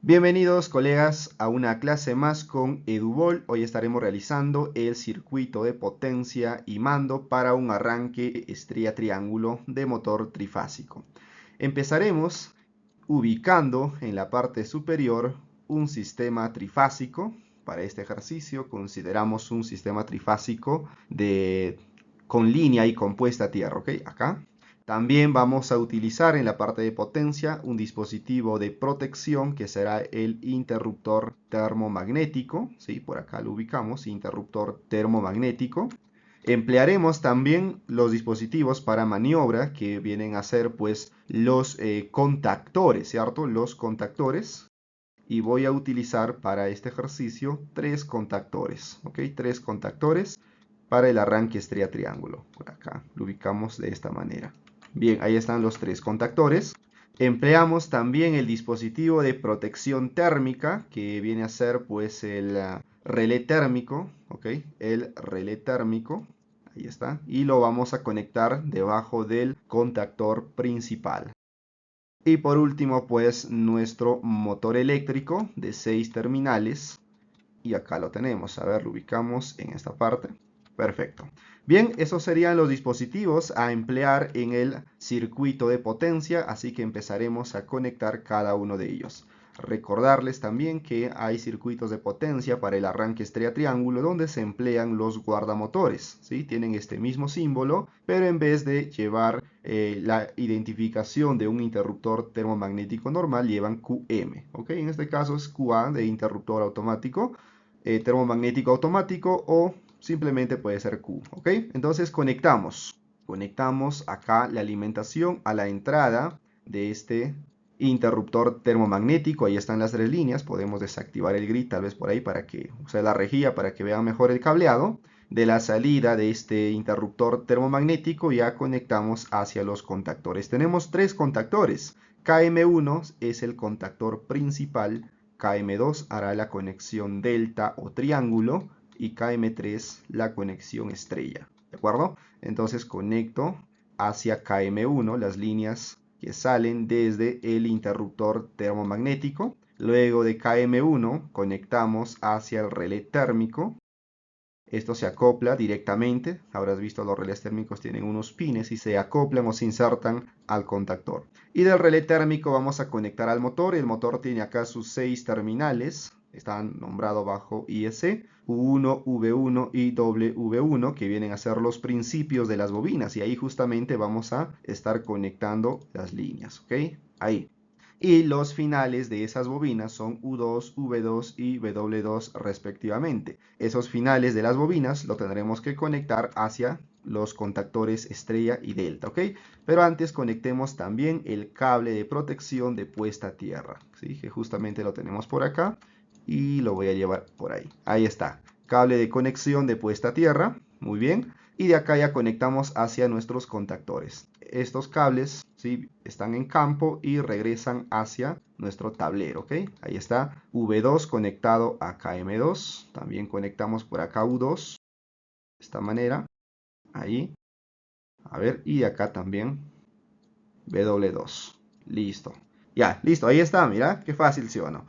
Bienvenidos colegas a una clase más con EduVol. Hoy estaremos realizando el circuito de potencia y mando para un arranque estrella triángulo de motor trifásico. Empezaremos ubicando en la parte superior un sistema trifásico. Para este ejercicio consideramos un sistema trifásico con línea y compuesta a tierra, ¿ok? Acá. También vamos a utilizar en la parte de potencia un dispositivo de protección que será el interruptor termomagnético, ¿sí? Por acá lo ubicamos, interruptor termomagnético. Emplearemos también los dispositivos para maniobra que vienen a ser pues los contactores, ¿cierto? Los contactores. Y voy a utilizar para este ejercicio tres contactores, ¿ok? Tres contactores para el arranque estrella triángulo. Por acá lo ubicamos de esta manera. Bien, ahí están los tres contactores. Empleamos también el dispositivo de protección térmica, que viene a ser pues el relé térmico, ¿ok? El relé térmico, ahí está. Y lo vamos a conectar debajo del contactor principal. Y por último pues nuestro motor eléctrico de 6 terminales. Y acá lo tenemos, a ver, lo ubicamos en esta parte. Perfecto. Bien, esos serían los dispositivos a emplear en el circuito de potencia, así que empezaremos a conectar cada uno de ellos. Recordarles también que hay circuitos de potencia para el arranque estrella triángulo donde se emplean los guardamotores, ¿sí? Tienen este mismo símbolo, pero en vez de llevar la identificación de un interruptor termomagnético normal, llevan QM, ¿ok? En este caso es QA de interruptor automático, termomagnético automático o simplemente puede ser Q, ¿ok? Entonces conectamos acá la alimentación a la entrada de este interruptor termomagnético. Ahí están las tres líneas, podemos desactivar el grid tal vez por ahí para que, o sea, la rejilla para que vean mejor el cableado. De la salida de este interruptor termomagnético ya conectamos hacia los contactores. Tenemos tres contactores. KM1 es el contactor principal, KM2 hará la conexión delta o triángulo y KM3 la conexión estrella, ¿de acuerdo? Entonces conecto hacia KM1 las líneas que salen desde el interruptor termomagnético. Luego de KM1 conectamos hacia el relé térmico. Esto se acopla directamente, habrás visto los relés térmicos tienen unos pines y se acoplan o se insertan al contactor. Y del relé térmico vamos a conectar al motor. El motor tiene acá sus 6 terminales, están nombrados bajo IEC, U1, V1 y W1, que vienen a ser los principios de las bobinas. Y ahí justamente vamos a estar conectando las líneas, ¿ok? Ahí. Y los finales de esas bobinas son U2, V2 y W2 respectivamente. Esos finales de las bobinas lo tendremos que conectar hacia los contactores estrella y delta, ¿ok? Pero antes conectemos también el cable de protección de puesta a tierra, ¿sí? Que justamente lo tenemos por acá y lo voy a llevar por ahí. Ahí está, cable de conexión de puesta a tierra, muy bien. Y de acá ya conectamos hacia nuestros contactores. Estos cables, ¿sí?, están en campo y regresan hacia nuestro tablero, ¿ok? Ahí está V2 conectado a KM2. También conectamos por acá U2. De esta manera. Ahí. A ver, y de acá también W2. Listo. Ya, listo. Ahí está, mira, qué fácil, ¿sí o no?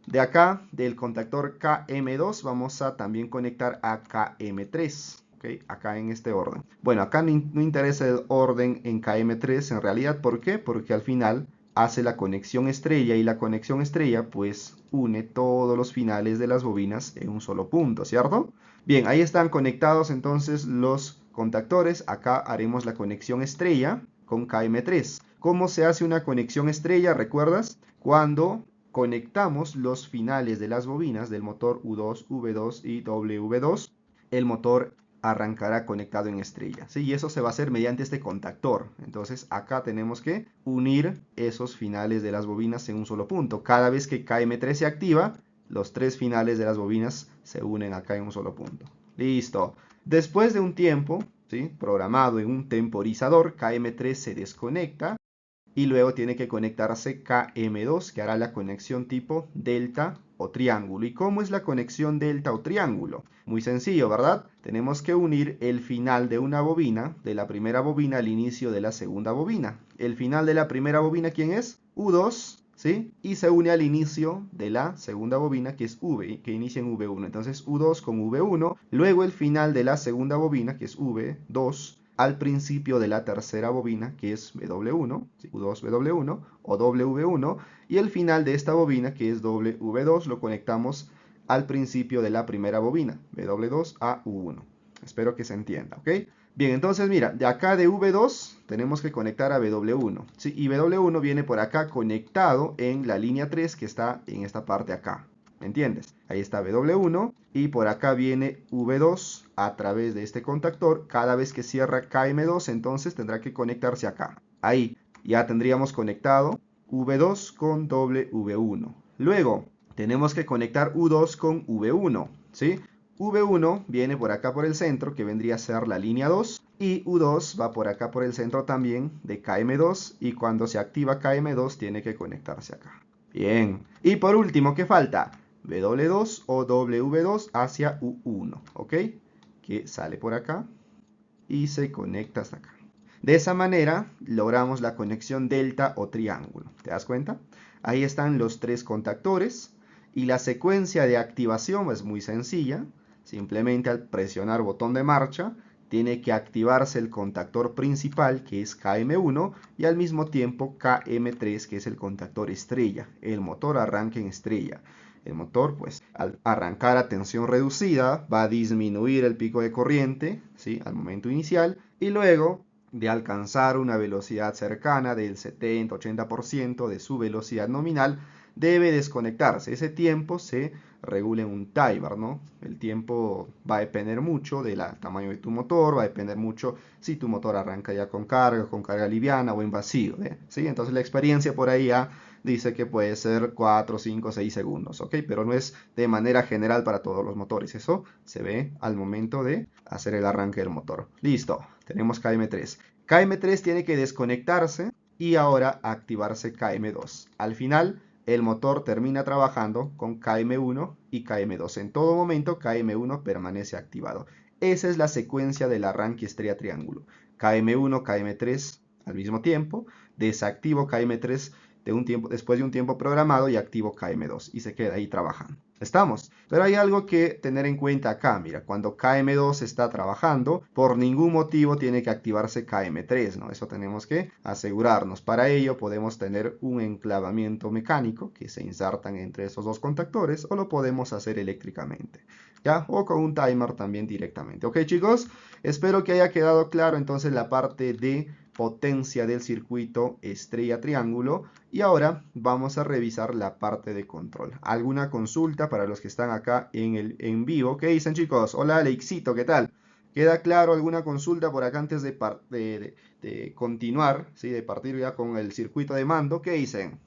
De acá, del contactor KM2, vamos a también conectar a KM3. ¿Okay? Acá en este orden. Bueno, acá no interesa el orden en KM3 en realidad. ¿Por qué? Porque al final hace la conexión estrella y la conexión estrella pues une todos los finales de las bobinas en un solo punto, ¿cierto? Bien, ahí están conectados entonces los contactores. Acá haremos la conexión estrella con KM3. ¿Cómo se hace una conexión estrella? ¿Recuerdas? Cuando conectamos los finales de las bobinas del motor U2, V2 y W2, el motor arrancará conectado en estrella, ¿sí? Y eso se va a hacer mediante este contactor. Entonces acá tenemos que unir esos finales de las bobinas en un solo punto. Cada vez que KM3 se activa, los tres finales de las bobinas se unen acá en un solo punto. Listo. Después de un tiempo, ¿sí?, programado en un temporizador, KM3 se desconecta y luego tiene que conectarse KM2, que hará la conexión tipo delta o triángulo. ¿Y cómo es la conexión delta o triángulo? Muy sencillo, ¿verdad? Tenemos que unir el final de una bobina, de la primera bobina, al inicio de la segunda bobina. El final de la primera bobina, ¿quién es? U2. ¿sí? Y se une al inicio de la segunda bobina, que es V, que inicia en V1. Entonces U2 con V1, luego el final de la segunda bobina, que es V2, al principio de la tercera bobina, que es W1, ¿sí? U2 W1 o W1, y el final de esta bobina, que es W2, lo conectamos al principio de la primera bobina, W2 a U1. Espero que se entienda, ¿ok? Bien, entonces mira, de acá de V2 tenemos que conectar a W1, ¿sí? Y W1 viene por acá conectado en la línea 3 que está en esta parte acá, ¿me entiendes? Ahí está W1 y por acá viene V2 a través de este contactor. Cada vez que cierra KM2 entonces tendrá que conectarse acá. Ahí ya tendríamos conectado V2 con W1. Luego tenemos que conectar U2 con V1, ¿sí? V1 viene por acá por el centro, que vendría a ser la línea 2, y U2 va por acá por el centro también de KM2, y cuando se activa KM2 tiene que conectarse acá. Bien, y por último, ¿qué falta? W2 o W2 hacia U1, ¿ok? Que sale por acá y se conecta hasta acá. De esa manera logramos la conexión delta o triángulo. ¿Te das cuenta? Ahí están los tres contactores y la secuencia de activación es muy sencilla. Simplemente al presionar botón de marcha tiene que activarse el contactor principal, que es KM1, y al mismo tiempo KM3, que es el contactor estrella. El motor arranca en estrella. El motor, pues, al arrancar a tensión reducida, va a disminuir el pico de corriente, ¿sí? Al momento inicial, y luego de alcanzar una velocidad cercana del 70-80% de su velocidad nominal, debe desconectarse. Ese tiempo se regula en un timer, ¿no? El tiempo va a depender mucho del tamaño de tu motor, va a depender mucho si tu motor arranca ya con carga liviana o en vacío, ¿sí? Entonces la experiencia por ahí ya dice que puede ser 4, 5, 6 segundos, ¿ok? Pero no es de manera general para todos los motores. Eso se ve al momento de hacer el arranque del motor. Listo, tenemos KM3. KM3 tiene que desconectarse y ahora activarse KM2. Al final, el motor termina trabajando con KM1 y KM2. En todo momento, KM1 permanece activado. Esa es la secuencia del arranque estrella triángulo. KM1, KM3 al mismo tiempo. Desactivo KM3 después de un tiempo programado y activo KM2 y se queda ahí trabajando. ¿Estamos? Pero hay algo que tener en cuenta acá. Mira, cuando KM2 está trabajando, por ningún motivo tiene que activarse KM3, ¿no? Eso tenemos que asegurarnos. Para ello podemos tener un enclavamiento mecánico que se insertan entre esos dos contactores o lo podemos hacer eléctricamente, ¿ya? O con un timer también directamente. ¿Ok, chicos? Espero que haya quedado claro entonces la parte de potencia del circuito estrella triángulo y ahora vamos a revisar la parte de control. ¿Alguna consulta para los que están acá en vivo? ¿Qué dicen, chicos? Hola Alexito, ¿qué tal? ¿Queda claro alguna consulta por acá antes de continuar, ¿sí? De partir ya con el circuito de mando? ¿Qué dicen?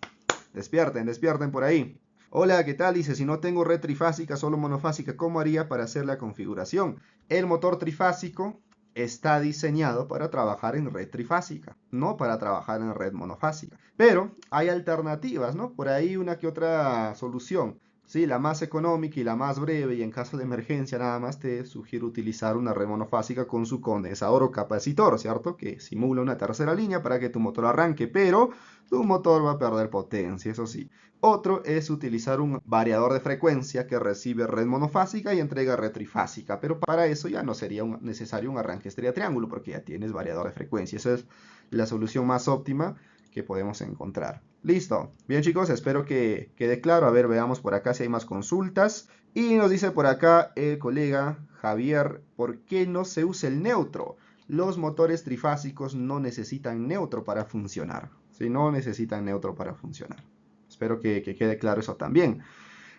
Despierten por ahí. Hola, ¿qué tal? Dice, si no tengo red trifásica, solo monofásica, ¿cómo haría para hacer la configuración? El motor trifásico está diseñado para trabajar en red trifásica, no para trabajar en red monofásica. Pero hay alternativas, ¿no? Por ahí una que otra solución. Sí, la más económica y la más breve, y en caso de emergencia nada más te sugiero utilizar una red monofásica con su condensador o capacitor, ¿cierto? Que simula una tercera línea para que tu motor arranque, pero tu motor va a perder potencia, eso sí. Otro es utilizar un variador de frecuencia que recibe red monofásica y entrega red trifásica, pero para eso ya no sería necesario un arranque estrella triángulo porque ya tienes variador de frecuencia. Esa es la solución más óptima que podemos encontrar. Listo. Bien, chicos, espero que quede claro. A ver, veamos por acá si hay más consultas. Y nos dice por acá el colega Javier, ¿por qué no se usa el neutro? Los motores trifásicos no necesitan neutro para funcionar. ¿Sí? No necesitan neutro para funcionar. Espero que quede claro eso también.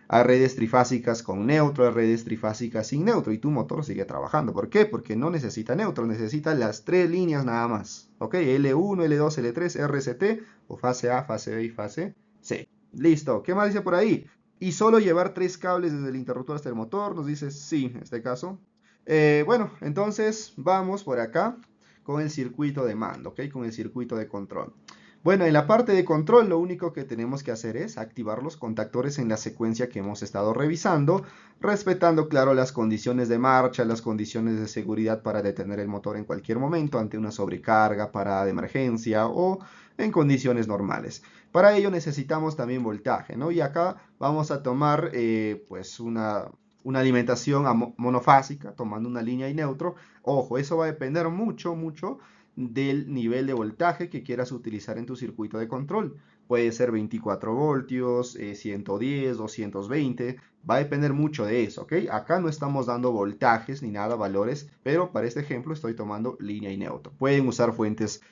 Hay redes trifásicas con neutro, hay redes trifásicas sin neutro y tu motor sigue trabajando. ¿Por qué? Porque no necesita neutro, necesita las tres líneas nada más. ¿Ok? L1, L2, L3, RCT o fase A, fase B y fase C. Listo. ¿Qué más dice por ahí? Y solo llevar tres cables desde el interruptor hasta el motor. Nos dice sí, en este caso. Bueno, entonces vamos por acá con el circuito de mando, ¿ok? Con el circuito de control. Bueno, en la parte de control lo único que tenemos que hacer es activar los contactores en la secuencia que hemos estado revisando, respetando, claro, las condiciones de marcha, las condiciones de seguridad para detener el motor en cualquier momento ante una sobrecarga, parada de emergencia o en condiciones normales. Para ello necesitamos también voltaje, ¿no? Y acá vamos a tomar pues una alimentación monofásica, tomando una línea y neutro. Ojo, eso va a depender mucho del nivel de voltaje que quieras utilizar en tu circuito de control. Puede ser 24 voltios, 110, 220, va a depender mucho de eso, ¿ok? Acá no estamos dando voltajes ni nada, valores, pero para este ejemplo estoy tomando línea y neutro. Pueden usar fuentes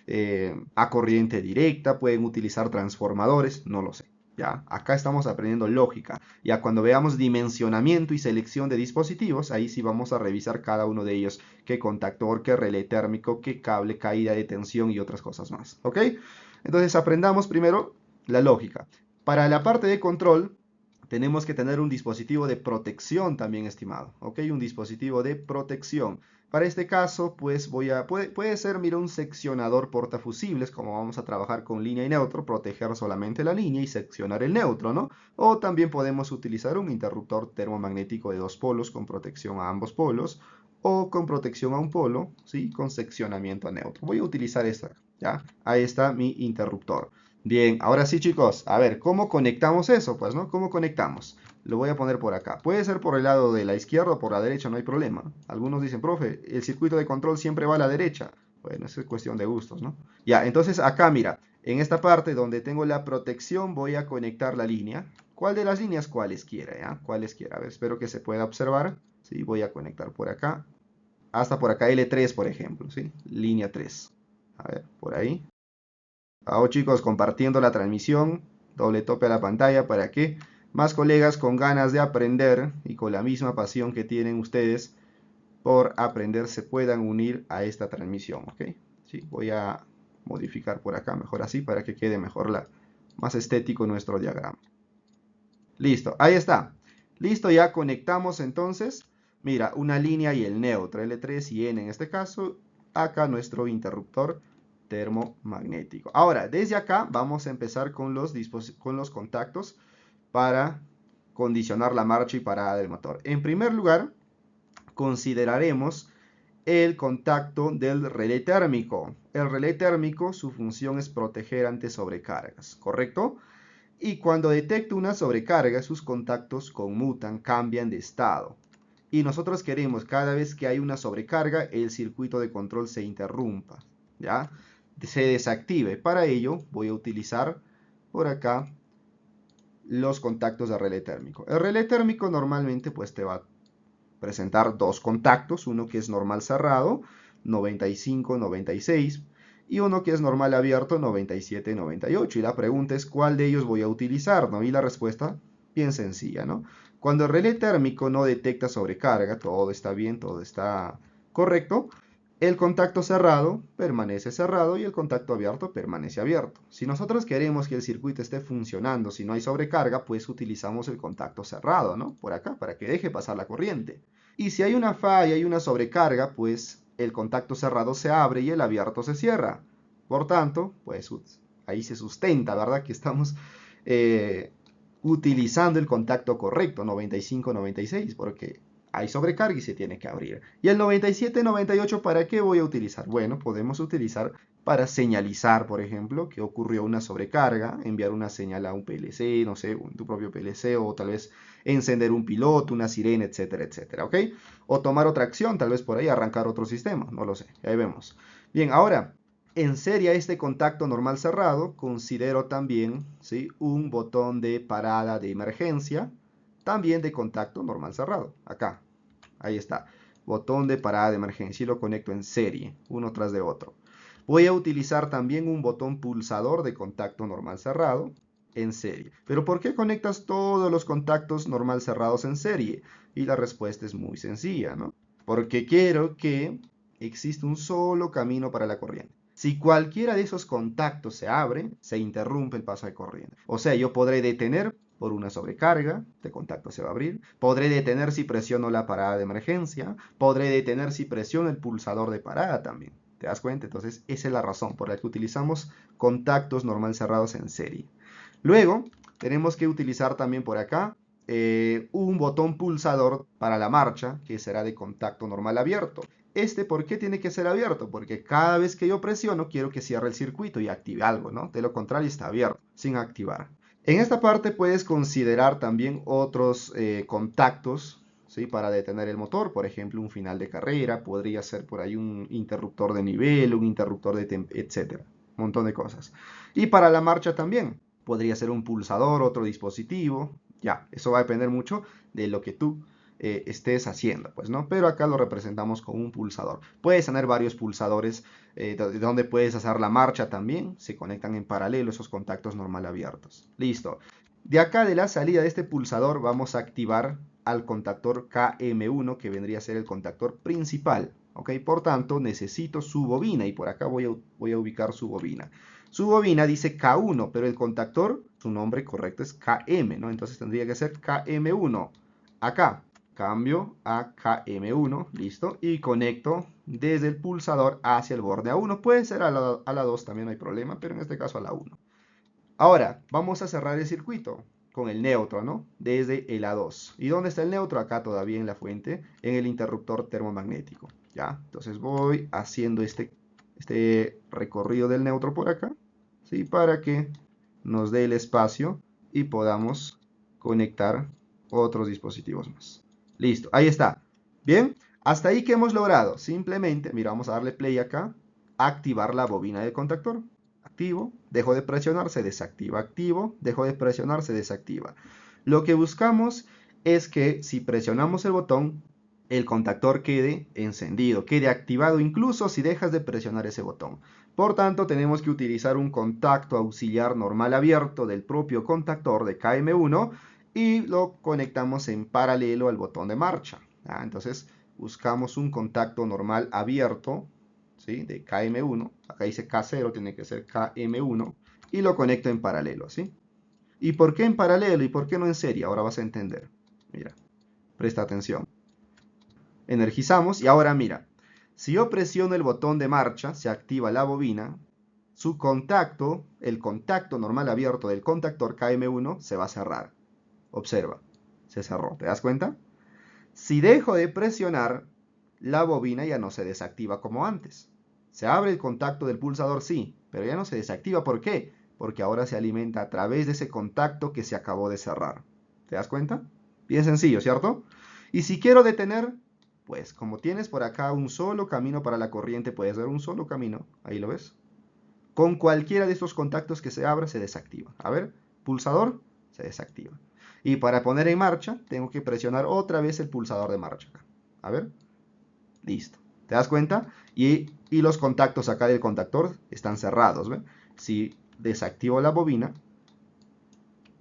a corriente directa, pueden utilizar transformadores, no lo sé. Ya, acá estamos aprendiendo lógica. Ya cuando veamos dimensionamiento y selección de dispositivos, ahí sí vamos a revisar cada uno de ellos, qué contactor, qué relé térmico, qué cable, caída de tensión y otras cosas más. ¿Ok? Entonces aprendamos primero la lógica. Para la parte de control, tenemos que tener un dispositivo de protección también, estimado. ¿Ok? Un dispositivo de protección. Para este caso, pues puede ser, mira, un seccionador portafusibles, como vamos a trabajar con línea y neutro, proteger solamente la línea y seccionar el neutro, ¿no? O también podemos utilizar un interruptor termomagnético de dos polos con protección a ambos polos, o con protección a un polo, ¿sí? Con seccionamiento a neutro. Voy a utilizar esta, ¿ya? Ahí está mi interruptor. Bien, ahora sí, chicos, a ver, ¿cómo conectamos eso? Pues, ¿no? ¿Cómo conectamos? Lo voy a poner por acá. Puede ser por el lado de la izquierda o por la derecha, no hay problema. Algunos dicen, profe, el circuito de control siempre va a la derecha. Bueno, eso es cuestión de gustos, ¿no? Ya, entonces acá, mira, en esta parte donde tengo la protección voy a conectar la línea. ¿Cuál de las líneas? Cualesquiera, ¿ya? Cualesquiera. A ver, espero que se pueda observar. Sí, voy a conectar por acá. Hasta por acá L3, por ejemplo, ¿sí? Línea 3. A ver, por ahí. Ahora, chicos, compartiendo la transmisión, doble tope a la pantalla para que más colegas con ganas de aprender y con la misma pasión que tienen ustedes por aprender se puedan unir a esta transmisión, ¿ok? Sí, voy a modificar por acá, mejor así, para que quede mejor más estético nuestro diagrama. Listo, ahí está. Listo, ya conectamos entonces. Mira, una línea y el neutro, L3 y N en este caso. Acá nuestro interruptor termomagnético. Ahora, desde acá vamos a empezar con los contactos para condicionar la marcha y parada del motor. En primer lugar, consideraremos el contacto del relé térmico. El relé térmico, su función es proteger ante sobrecargas, ¿correcto? Y cuando detecta una sobrecarga, sus contactos conmutan, cambian de estado. Y nosotros queremos, cada vez que hay una sobrecarga, el circuito de control se interrumpa, ¿ya? Se desactive. Para ello, voy a utilizar por acá los contactos de relé térmico. El relé térmico normalmente pues te va a presentar dos contactos, uno que es normal cerrado, 95, 96, y uno que es normal abierto, 97, 98. Y la pregunta es cuál de ellos voy a utilizar, ¿no? Y la respuesta, bien sencilla, ¿no? Cuando el relé térmico no detecta sobrecarga, todo está bien, todo está correcto, el contacto cerrado permanece cerrado y el contacto abierto permanece abierto. Si nosotros queremos que el circuito esté funcionando, si no hay sobrecarga, pues utilizamos el contacto cerrado, ¿no? Por acá, para que deje pasar la corriente. Y si hay una falla y una sobrecarga, pues el contacto cerrado se abre y el abierto se cierra. Por tanto, pues ahí se sustenta, ¿verdad? Que estamos utilizando el contacto correcto, 95-96, porque hay sobrecarga y se tiene que abrir. Y el 97-98, ¿para qué voy a utilizar? Bueno, podemos utilizar para señalizar, por ejemplo, que ocurrió una sobrecarga, enviar una señal a un PLC, no sé, tu propio PLC, o tal vez encender un piloto, una sirena, etcétera, etcétera, ¿ok? O tomar otra acción, tal vez por ahí arrancar otro sistema, no lo sé, ahí vemos. Bien, ahora, en serie a este contacto normal cerrado, considero también, ¿sí?, un botón de parada de emergencia, también de contacto normal cerrado, acá, ahí está, botón de parada de emergencia y lo conecto en serie, uno tras de otro. Voy a utilizar también un botón pulsador de contacto normal cerrado en serie. Pero ¿por qué conectas todos los contactos normal cerrados en serie? Y la respuesta es muy sencilla, ¿no? Porque quiero que exista un solo camino para la corriente. Si cualquiera de esos contactos se abre, se interrumpe el paso de corriente. O sea, yo podré detener por una sobrecarga, el contacto se va a abrir. Podré detener si presiono la parada de emergencia. Podré detener si presiono el pulsador de parada también. ¿Te das cuenta? Entonces, esa es la razón por la que utilizamos contactos normal cerrados en serie. Luego, tenemos que utilizar también por acá un botón pulsador para la marcha, que será de contacto normal abierto. ¿Por qué tiene que ser abierto? Porque cada vez que yo presiono, quiero que cierre el circuito y active algo, ¿no? De lo contrario, está abierto, sin activar. En esta parte puedes considerar también otros contactos, ¿sí? Para detener el motor, por ejemplo, un final de carrera, podría ser por ahí un interruptor de nivel, un interruptor de etcétera, un montón de cosas. Y para la marcha también, podría ser un pulsador, otro dispositivo, ya, eso va a depender mucho de lo que tú estés haciendo, pues, ¿no? Pero acá lo representamos con un pulsador. Puedes tener varios pulsadores donde puedes hacer la marcha también, se conectan en paralelo esos contactos normal abiertos. Listo. De acá de la salida de este pulsador vamos a activar al contactor KM1, que vendría a ser el contactor principal, ¿ok? Por tanto, necesito su bobina y por acá voy a ubicar su bobina. Su bobina dice K1, pero el contactor, su nombre correcto es KM, ¿no? Entonces tendría que ser KM1. Acá, cambio a KM1, listo, y conecto desde el pulsador hacia el borde A1. Puede ser a la 2 también, no hay problema, pero en este caso a la 1. Ahora, vamos a cerrar el circuito con el neutro, ¿no? Desde el A2. ¿Y dónde está el neutro? Acá todavía en la fuente, en el interruptor termomagnético, ¿ya? Entonces voy haciendo este recorrido del neutro por acá, ¿sí? Para que nos dé el espacio y podamos conectar otros dispositivos más. Listo, ahí está. Bien, hasta ahí que hemos logrado. Simplemente, mira, vamos a darle play acá, activar la bobina del contactor. Activo, dejo de presionar, se desactiva, activo, dejo de presionar, se desactiva. Lo que buscamos es que si presionamos el botón, el contactor quede encendido, quede activado incluso si dejas de presionar ese botón. Por tanto, tenemos que utilizar un contacto auxiliar normal abierto del propio contactor de KM1 y lo conectamos en paralelo al botón de marcha. Entonces, buscamos un contacto normal abierto, ¿sí? De KM1, acá dice K0, tiene que ser KM1, y lo conecto en paralelo, ¿sí? ¿Y por qué en paralelo y por qué no en serie? Ahora vas a entender. Mira, presta atención. Energizamos y ahora mira, si yo presiono el botón de marcha, se activa la bobina, su contacto, el contacto normal abierto del contactor KM1 se va a cerrar. Observa, se cerró, ¿te das cuenta? Si dejo de presionar, la bobina ya no se desactiva como antes. Se abre el contacto del pulsador, sí, pero ya no se desactiva. ¿Por qué? Porque ahora se alimenta a través de ese contacto que se acabó de cerrar. ¿Te das cuenta? Bien sencillo, ¿cierto? Y si quiero detener, pues como tienes por acá un solo camino para la corriente, puedes ver un solo camino, ahí lo ves. Con cualquiera de estos contactos que se abra, se desactiva. A ver, pulsador, se desactiva. Y para poner en marcha, tengo que presionar otra vez el pulsador de marcha. A ver, listo. ¿Te das cuenta? Y los contactos acá del contactor están cerrados. ¿Ven? Si desactivo la bobina,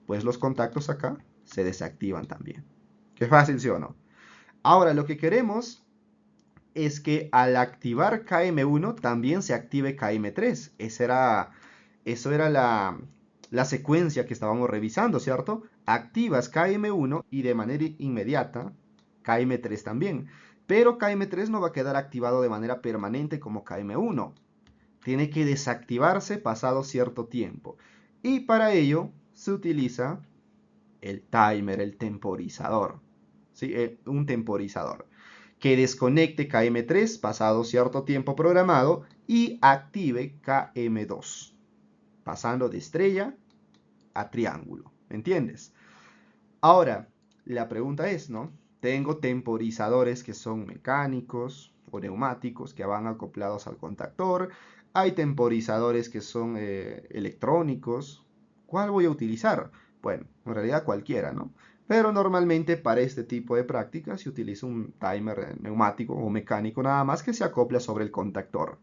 pues los contactos acá se desactivan también. Qué fácil, ¿sí o no? Ahora, lo que queremos es que al activar KM1 también se active KM3. Eso era la secuencia que estábamos revisando, ¿cierto? Activas KM1 y de manera inmediata KM3 también. Pero KM3 no va a quedar activado de manera permanente como KM1. Tiene que desactivarse pasado cierto tiempo. Y para ello se utiliza el timer, el temporizador. ¿Sí? Un temporizador que desconecte KM3 pasado cierto tiempo programado y active KM2, pasando de estrella a triángulo. ¿Me entiendes? Ahora, la pregunta es, ¿no? Tengo temporizadores que son mecánicos o neumáticos que van acoplados al contactor. Hay temporizadores que son electrónicos. ¿Cuál voy a utilizar? Bueno, en realidad cualquiera, ¿no? Pero normalmente para este tipo de prácticas se utiliza un timer neumático o mecánico nada más que se acopla sobre el contactor.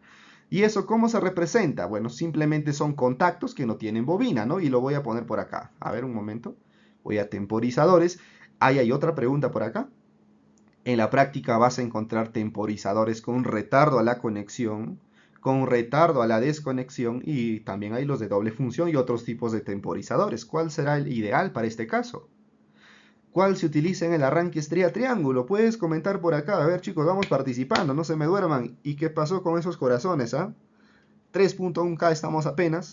¿Y eso cómo se representa? Bueno, simplemente son contactos que no tienen bobina, ¿no? Y lo voy a poner por acá. A ver, un momento. Voy a temporizadores. Ahí hay otra pregunta por acá. En la práctica vas a encontrar temporizadores con retardo a la conexión, con retardo a la desconexión y también hay los de doble función y otros tipos de temporizadores. ¿Cuál será el ideal para este caso? ¿Cuál se utiliza en el arranque estrella triángulo? Puedes comentar por acá. A ver, chicos, vamos participando, no se me duerman. ¿Y qué pasó con esos corazones, ah? 3.1K estamos apenas.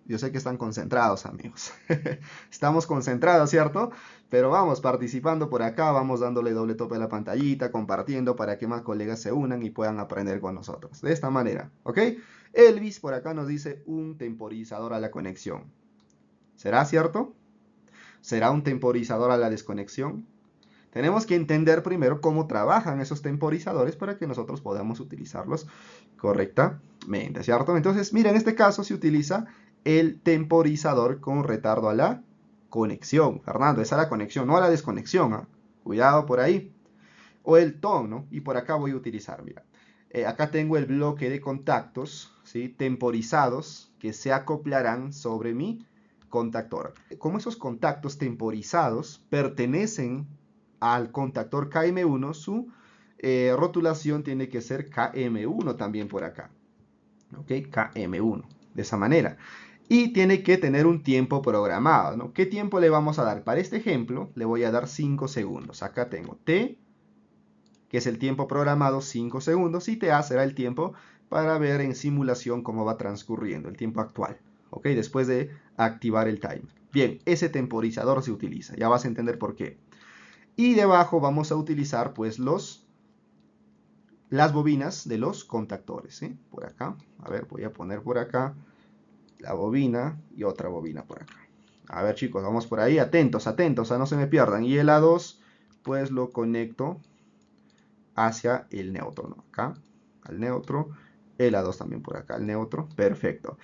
Yo sé que están concentrados, amigos. Estamos concentrados, ¿cierto? Pero vamos participando por acá, vamos dándole doble tope a la pantallita, compartiendo para que más colegas se unan y puedan aprender con nosotros. De esta manera, ¿ok? Elvis por acá nos dice un temporizador a la conexión. ¿Será cierto? ¿Será un temporizador a la desconexión? Tenemos que entender primero cómo trabajan esos temporizadores para que nosotros podamos utilizarlos correctamente, ¿cierto? Entonces, mira, en este caso se utiliza el temporizador con retardo a la conexión. Fernando, es a la conexión, no a la desconexión, ¿eh? Cuidado por ahí. O el TON, ¿no? Y por acá voy a utilizar, mira. Acá tengo el bloque de contactos, ¿sí? Temporizados que se acoplarán sobre mi contactor. Como esos contactos temporizados pertenecen al contactor KM1, su rotulación tiene que ser KM1 también por acá. ¿Ok? KM1, de esa manera. Y tiene que tener un tiempo programado, ¿no? ¿Qué tiempo le vamos a dar? Para este ejemplo, le voy a dar 5 segundos. Acá tengo T, que es el tiempo programado, 5 segundos, y TA será el tiempo para ver en simulación cómo va transcurriendo, el tiempo actual, ¿ok? Después de activar el timer. Bien, ese temporizador se utiliza, ya vas a entender por qué. Y debajo vamos a utilizar pues las bobinas de los contactores, ¿sí? Por acá, a ver, voy a poner por acá la bobina y otra bobina por acá. A ver chicos, vamos por ahí, atentos, atentos, no se me pierdan. Y el A2 pues lo conecto hacia el neutro, ¿no? Acá, al neutro, el A2 también por acá, al neutro, perfecto.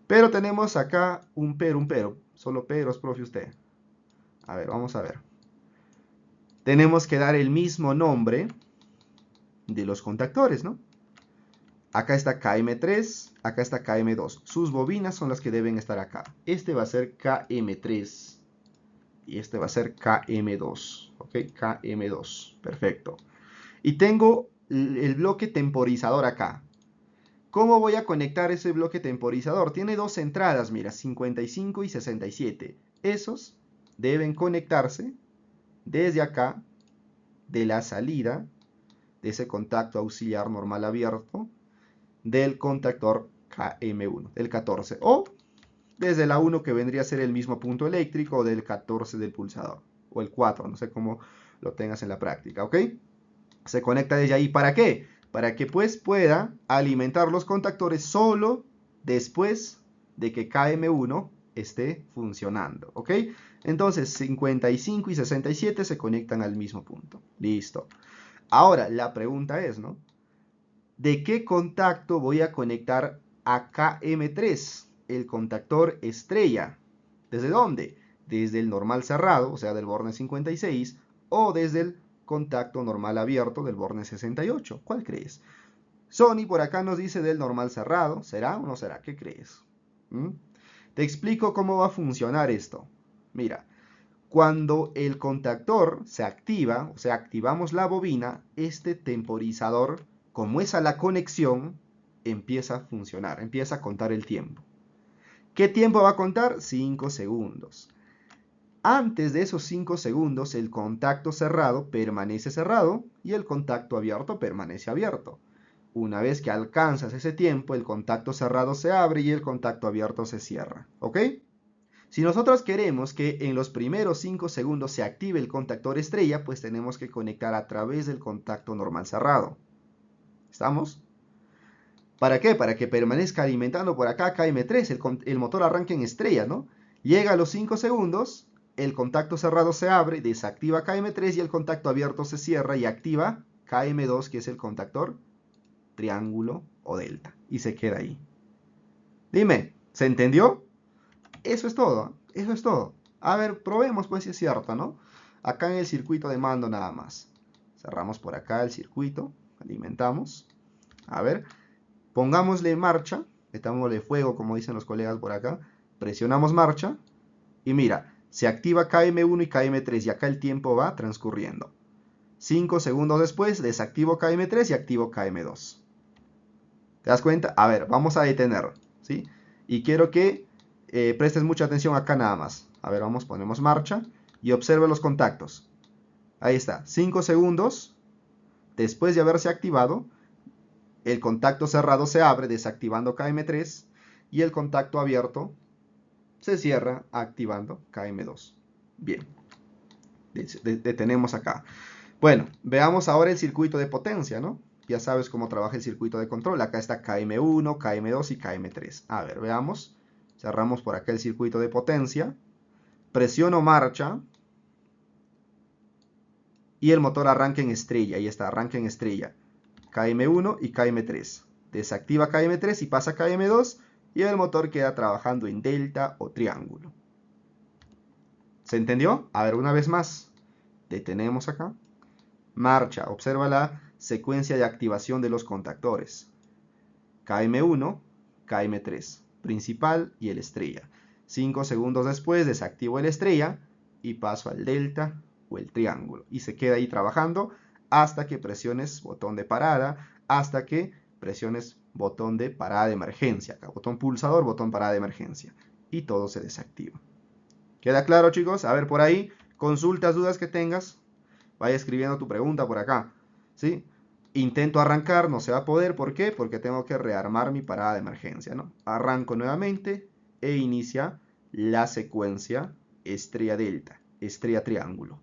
Pero tenemos acá un pero, solo peros, profe, usted. A ver, vamos a ver. Tenemos que dar el mismo nombre de los contactores, ¿no? Acá está KM3, acá está KM2. Sus bobinas son las que deben estar acá. Este va a ser KM3 y este va a ser KM2, ¿ok? KM2, perfecto. Y tengo el bloque temporizador acá. ¿Cómo voy a conectar ese bloque temporizador? Tiene dos entradas, mira, 55 y 67. Esos deben conectarse desde acá, de la salida de ese contacto auxiliar normal abierto, del contactor KM1, del 14. O desde la 1 que vendría a ser el mismo punto eléctrico, o del 14 del pulsador. O el 4, no sé cómo lo tengas en la práctica, ¿ok? Se conecta desde ahí. ¿Para qué? Para que pues pueda alimentar los contactores solo después de que KM1 esté funcionando, ¿ok? Entonces 55 y 67 se conectan al mismo punto. Listo. Ahora la pregunta es, ¿no? ¿De qué contacto voy a conectar a KM3? El contactor estrella. ¿Desde dónde? Desde el normal cerrado, o sea, del borne 56, o desde el contacto normal abierto del borne 68. ¿Cuál crees? Sony por acá nos dice del normal cerrado. ¿Será o no será? ¿Qué crees? ¿Mm? Te explico cómo va a funcionar esto. Mira, cuando el contactor se activa, o sea, activamos la bobina, este temporizador, como es a la conexión, empieza a funcionar, empieza a contar el tiempo. ¿Qué tiempo va a contar? 5 segundos. Antes de esos 5 segundos, el contacto cerrado permanece cerrado y el contacto abierto permanece abierto. Una vez que alcanzas ese tiempo, el contacto cerrado se abre y el contacto abierto se cierra. ¿Ok? Si nosotros queremos que en los primeros 5 segundos se active el contactor estrella, pues tenemos que conectar a través del contacto normal cerrado. ¿Estamos? ¿Para qué? Para que permanezca alimentando por acá KM3, el motor arranque en estrella, ¿no? Llega a los 5 segundos, el contacto cerrado se abre, desactiva KM3 y el contacto abierto se cierra y activa KM2, que es el contactor triángulo o delta. Y se queda ahí. Dime, ¿se entendió? Eso es todo, eso es todo. A ver, probemos pues si es cierto, ¿no? Acá en el circuito de mando nada más. Cerramos por acá el circuito, alimentamos. A ver, pongámosle marcha, metámosle fuego como dicen los colegas por acá. Presionamos marcha y mira, se activa KM1 y KM3 y acá el tiempo va transcurriendo. 5 segundos después desactivo KM3 y activo KM2. ¿Te das cuenta? A ver, vamos a detener, ¿sí? Y quiero que prestes mucha atención acá nada más. A ver, vamos, ponemos marcha. y observe los contactos. Ahí está, 5 segundos después de haberse activado, el contacto cerrado se abre desactivando KM3 y el contacto abierto se cierra activando KM2. Bien, detenemos acá. Bueno, veamos ahora el circuito de potencia, ¿no? Ya sabes cómo trabaja el circuito de control. Acá está KM1, KM2 y KM3. A ver, veamos. Cerramos por acá el circuito de potencia. Presiono marcha. Y el motor arranca en estrella. Ahí está, arranca en estrella. KM1 y KM3. Desactiva KM3 y pasa KM2. Y el motor queda trabajando en delta o triángulo. ¿Se entendió? A ver, una vez más. Detenemos acá. Marcha. Observa la secuencia de activación de los contactores. KM1, KM3. Principal y el estrella. 5 segundos después desactivo el estrella y paso al delta o el triángulo. Y se queda ahí trabajando hasta que presiones botón de parada, hasta que presiones botón de parada de emergencia. Acá, botón pulsador, botón parada de emergencia. Y todo se desactiva. ¿Queda claro, chicos? A ver, por ahí, consultas, dudas que tengas, vaya escribiendo tu pregunta por acá. ¿Sí? Intento arrancar, no se va a poder. ¿Por qué? Porque tengo que rearmar mi parada de emergencia, ¿no? Arranco nuevamente e inicia la secuencia estrella delta, estrella triángulo.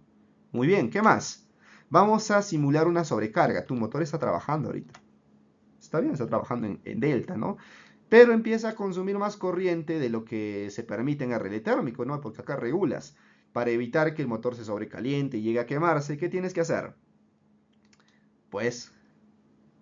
Muy bien, ¿qué más? Vamos a simular una sobrecarga. Tu motor está trabajando ahorita. Está bien, está trabajando en delta, ¿no? Pero empieza a consumir más corriente de lo que se permite en el relé térmico, ¿no? Porque acá regulas. Para evitar que el motor se sobrecaliente y llegue a quemarse, ¿qué tienes que hacer? Pues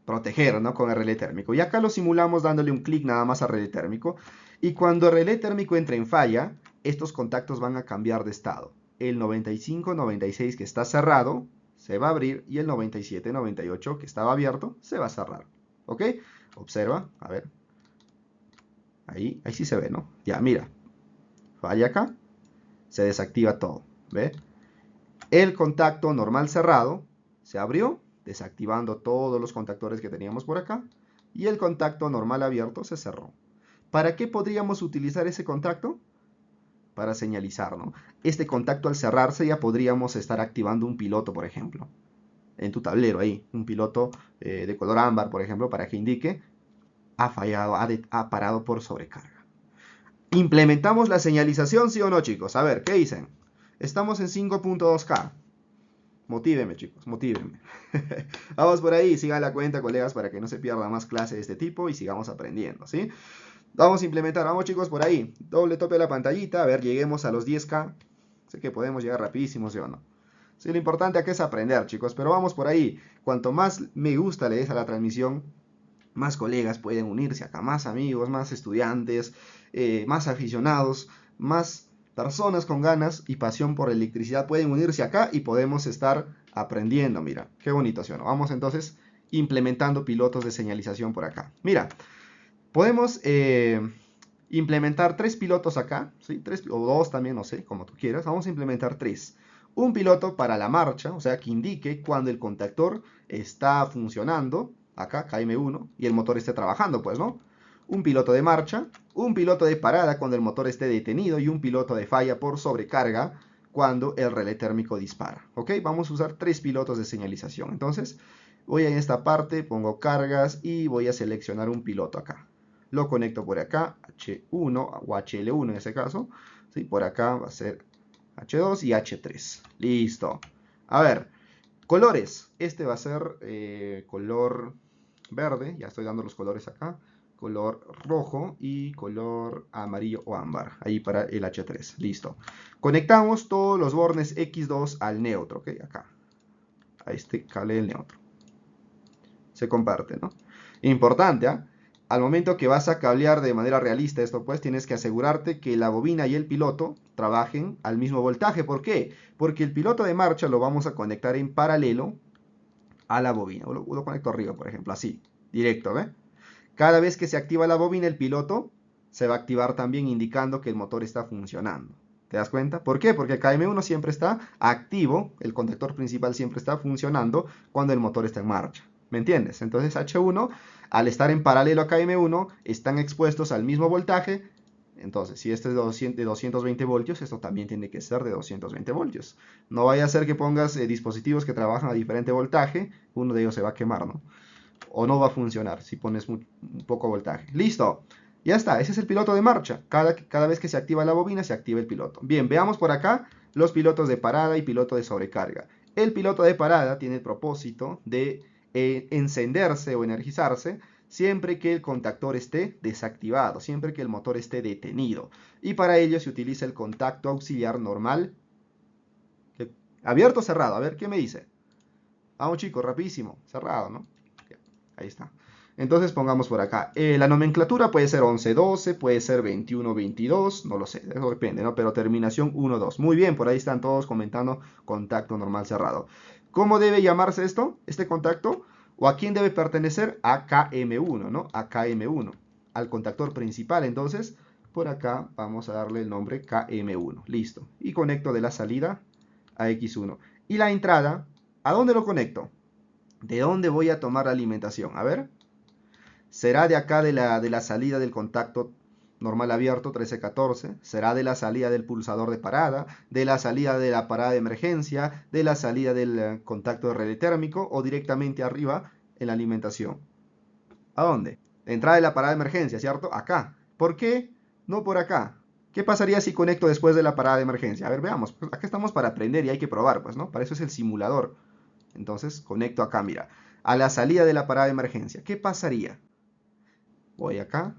proteger, ¿no? Con el relé térmico. Y acá lo simulamos dándole un clic nada más al relé térmico. Y cuando el relé térmico entra en falla, estos contactos van a cambiar de estado. El 95-96 que está cerrado se va a abrir y el 97-98 que estaba abierto se va a cerrar. ¿Ok? Observa, a ver. Ahí sí se ve, ¿no? Ya, mira. Falla acá. Se desactiva todo. ¿Ve? El contacto normal cerrado se abrió, desactivando todos los contactores que teníamos por acá. Y el contacto normal abierto se cerró. ¿Para qué podríamos utilizar ese contacto? Para señalizar, ¿no? Este contacto al cerrarse ya podríamos estar activando un piloto, por ejemplo. En tu tablero ahí, un piloto de color ámbar, por ejemplo, para que indique ha fallado, ha parado por sobrecarga. ¿Implementamos la señalización, sí o no, chicos? A ver, ¿qué dicen? Estamos en 5.2K. Motíveme, chicos, motíveme. Vamos por ahí, sigan la cuenta, colegas, para que no se pierda más clase de este tipo y sigamos aprendiendo, ¿sí? Vamos a implementar, vamos chicos por ahí. Doble tope a la pantallita, a ver, lleguemos a los 10K. Sé que podemos llegar rapidísimo, ¿sí o no? Sí, lo importante aquí es aprender, chicos, pero vamos por ahí. Cuanto más me gusta le des a la transmisión, más colegas pueden unirse acá, más amigos, más estudiantes, más aficionados, más personas con ganas y pasión por la electricidad pueden unirse acá y podemos estar aprendiendo. Mira, qué bonito, ¿sí o no? Vamos entonces implementando pilotos de señalización por acá. Mira, podemos implementar 3 pilotos acá, ¿sí? 3 o 2 también, no sé, como tú quieras. Vamos a implementar 3. Un piloto para la marcha, o sea, que indique cuando el contactor está funcionando, acá, KM1, y el motor esté trabajando, pues, ¿no? Un piloto de marcha, un piloto de parada cuando el motor esté detenido y un piloto de falla por sobrecarga cuando el relé térmico dispara, ¿ok? Vamos a usar 3 pilotos de señalización. Entonces, voy en esta parte, pongo cargas y voy a seleccionar un piloto acá. Lo conecto por acá, H1 o HL1 en este caso, ¿sí? Por acá va a ser H2 y H3. Listo. A ver, colores. Este va a ser color verde. Ya estoy dando los colores acá. Color rojo y color amarillo o ámbar. Ahí para el H3. Listo. Conectamos todos los bornes X2 al neutro. ¿Ok? Acá. A este cable del neutro. Se comparte, ¿no? Importante, ¿ah? Al momento que vas a cablear de manera realista esto, pues tienes que asegurarte que la bobina y el piloto trabajen al mismo voltaje. ¿Por qué? Porque el piloto de marcha lo vamos a conectar en paralelo a la bobina. Lo conecto arriba, por ejemplo, así, directo, ¿ve? Cada vez que se activa la bobina, el piloto se va a activar también indicando que el motor está funcionando. ¿Te das cuenta? ¿Por qué? Porque el KM1 siempre está activo, el contactor principal siempre está funcionando cuando el motor está en marcha. ¿Me entiendes? Entonces H1, al estar en paralelo a KM1, están expuestos al mismo voltaje, Entonces, si este es de 220 voltios, esto también tiene que ser de 220 voltios. No vaya a ser que pongas dispositivos que trabajan a diferente voltaje, uno de ellos se va a quemar, ¿no? O no va a funcionar si pones un poco voltaje. ¡Listo! Ya está, ese es el piloto de marcha. Cada vez que se activa la bobina, se activa el piloto. Bien, veamos por acá los pilotos de parada y piloto de sobrecarga. El piloto de parada tiene el propósito de encenderse o energizarse siempre que el contactor esté desactivado, siempre que el motor esté detenido. Y para ello se utiliza el contacto auxiliar normal. ¿Abierto o cerrado? A ver, ¿qué me dice? Vamos chicos, rapidísimo. Cerrado, ¿no? Ahí está. Entonces pongamos por acá. La nomenclatura puede ser 11-12, puede ser 21-22, no lo sé, eso depende, ¿no? Pero terminación 1-2. Muy bien, por ahí están todos comentando contacto normal cerrado. ¿Cómo debe llamarse esto? Este contacto. ¿O a quién debe pertenecer? A KM1, ¿no? A KM1. Al contactor principal. Entonces, por acá vamos a darle el nombre KM1. Listo. Y conecto de la salida a X1. Y la entrada, ¿a dónde lo conecto? ¿De dónde voy a tomar la alimentación? A ver. ¿Será de acá de la salida del contacto normal abierto 1314? ¿Será de la salida del pulsador de parada? ¿De la salida de la parada de emergencia? ¿De la salida del contacto de relé térmico? ¿O directamente arriba en la alimentación? ¿A dónde? Entrada de la parada de emergencia, ¿cierto? Acá. ¿Por qué no por acá? ¿Qué pasaría si conecto después de la parada de emergencia? A ver, veamos. Pues acá estamos para aprender y hay que probar, pues, ¿no? Para eso es el simulador. Entonces, conecto acá, mira. A la salida de la parada de emergencia. ¿Qué pasaría? Voy acá,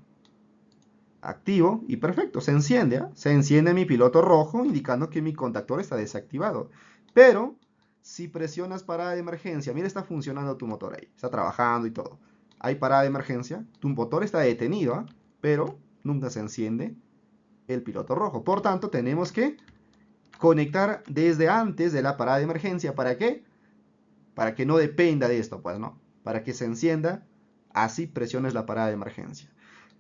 activo y perfecto, se enciende, ¿eh? Se enciende mi piloto rojo indicando que mi contactor está desactivado. Pero si presionas parada de emergencia, mira, está funcionando tu motor ahí, está trabajando y todo. Hay parada de emergencia, tu motor está detenido, ¿eh? Pero nunca se enciende el piloto rojo. Por tanto, tenemos que conectar desde antes de la parada de emergencia. ¿Para qué? Para que no dependa de esto, pues, ¿no? Para que se encienda, así presiones la parada de emergencia.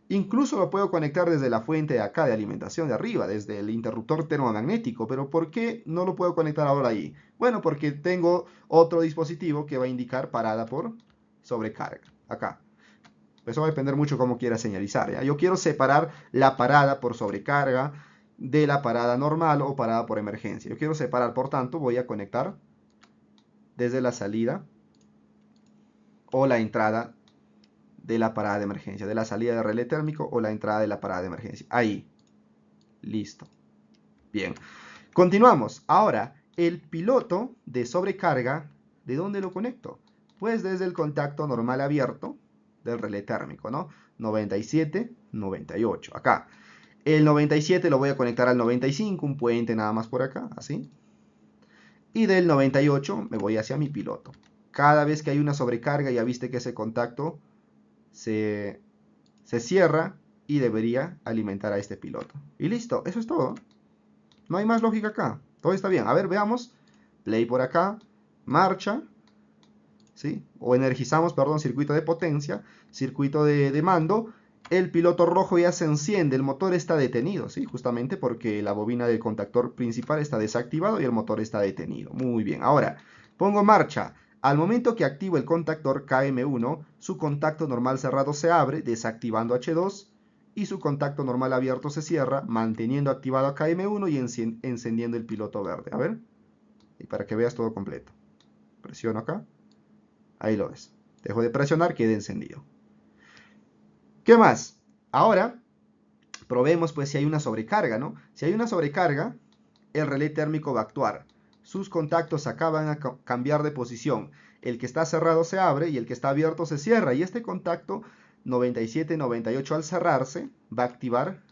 Incluso lo puedo conectar desde la fuente de acá de alimentación de arriba, desde el interruptor termomagnético. Pero ¿por qué no lo puedo conectar ahora ahí? Bueno, porque tengo otro dispositivo que va a indicar parada por sobrecarga. Acá. Eso va a depender mucho cómo quiera señalizar, ¿ya? Yo quiero separar la parada por sobrecarga de la parada normal o parada por emergencia. Yo quiero separar, por tanto, voy a conectar desde la salida o la entrada de la parada de emergencia, de la salida de relé térmico o la entrada de la parada de emergencia. Ahí. Listo. Bien. Continuamos. Ahora, el piloto de sobrecarga, ¿de dónde lo conecto? Pues desde el contacto normal abierto del relé térmico, ¿no? 97, 98. Acá. El 97 lo voy a conectar al 95, un puente nada más por acá, así. Y del 98 me voy hacia mi piloto. Cada vez que hay una sobrecarga, ya viste que ese contacto se cierra y debería alimentar a este piloto. Y listo, eso es todo. No hay más lógica acá. Todo está bien. A ver, veamos. Play por acá. Marcha. ¿Sí? O energizamos, perdón, circuito de potencia. Circuito de mando. El piloto rojo ya se enciende. El motor está detenido. ¿Sí? Justamente porque la bobina del contactor principal está desactivado y el motor está detenido. Muy bien. Ahora, pongo marcha. Al momento que activo el contactor KM1, su contacto normal cerrado se abre, desactivando H2, y su contacto normal abierto se cierra, manteniendo activado a KM1 y encendiendo el piloto verde. A ver, y para que veas todo completo. Presiono acá, ahí lo ves. Dejo de presionar, queda encendido. ¿Qué más? Ahora, probemos pues si hay una sobrecarga, ¿no? Si hay una sobrecarga, el relé térmico va a actuar. Sus contactos acaban a cambiar de posición. El que está cerrado se abre y el que está abierto se cierra. Y este contacto 97-98 al cerrarse va a activar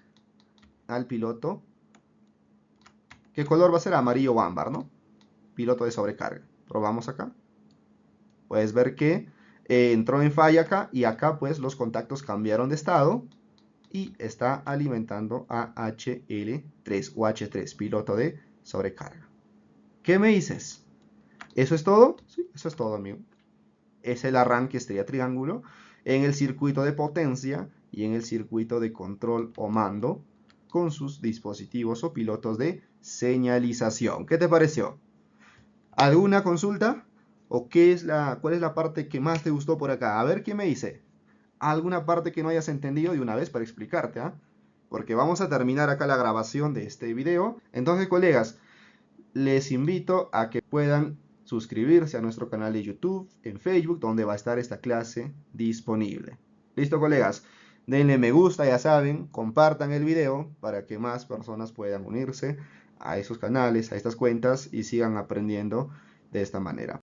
al piloto. ¿Qué color va a ser? Amarillo o ámbar, ¿no? Piloto de sobrecarga. Probamos acá. Puedes ver que entró en falla acá y acá pues los contactos cambiaron de estado y está alimentando a HL3 o H3, piloto de sobrecarga. ¿Qué me dices? ¿Eso es todo? Sí, eso es todo, amigo. Es el arranque estrella triángulo en el circuito de potencia y en el circuito de control o mando con sus dispositivos o pilotos de señalización. ¿Qué te pareció? ¿Alguna consulta? ¿O cuál es la parte que más te gustó por acá? A ver, ¿qué me dice? ¿Alguna parte que no hayas entendido de una vez para explicarte? ¿Ah? porque vamos a terminar acá la grabación de este video. Entonces, colegas, les invito a que puedan suscribirse a nuestro canal de YouTube, en Facebook, donde va a estar esta clase disponible. ¿Listo, colegas? Denle me gusta, ya saben, compartan el video para que más personas puedan unirse a esos canales, a estas cuentas y sigan aprendiendo de esta manera.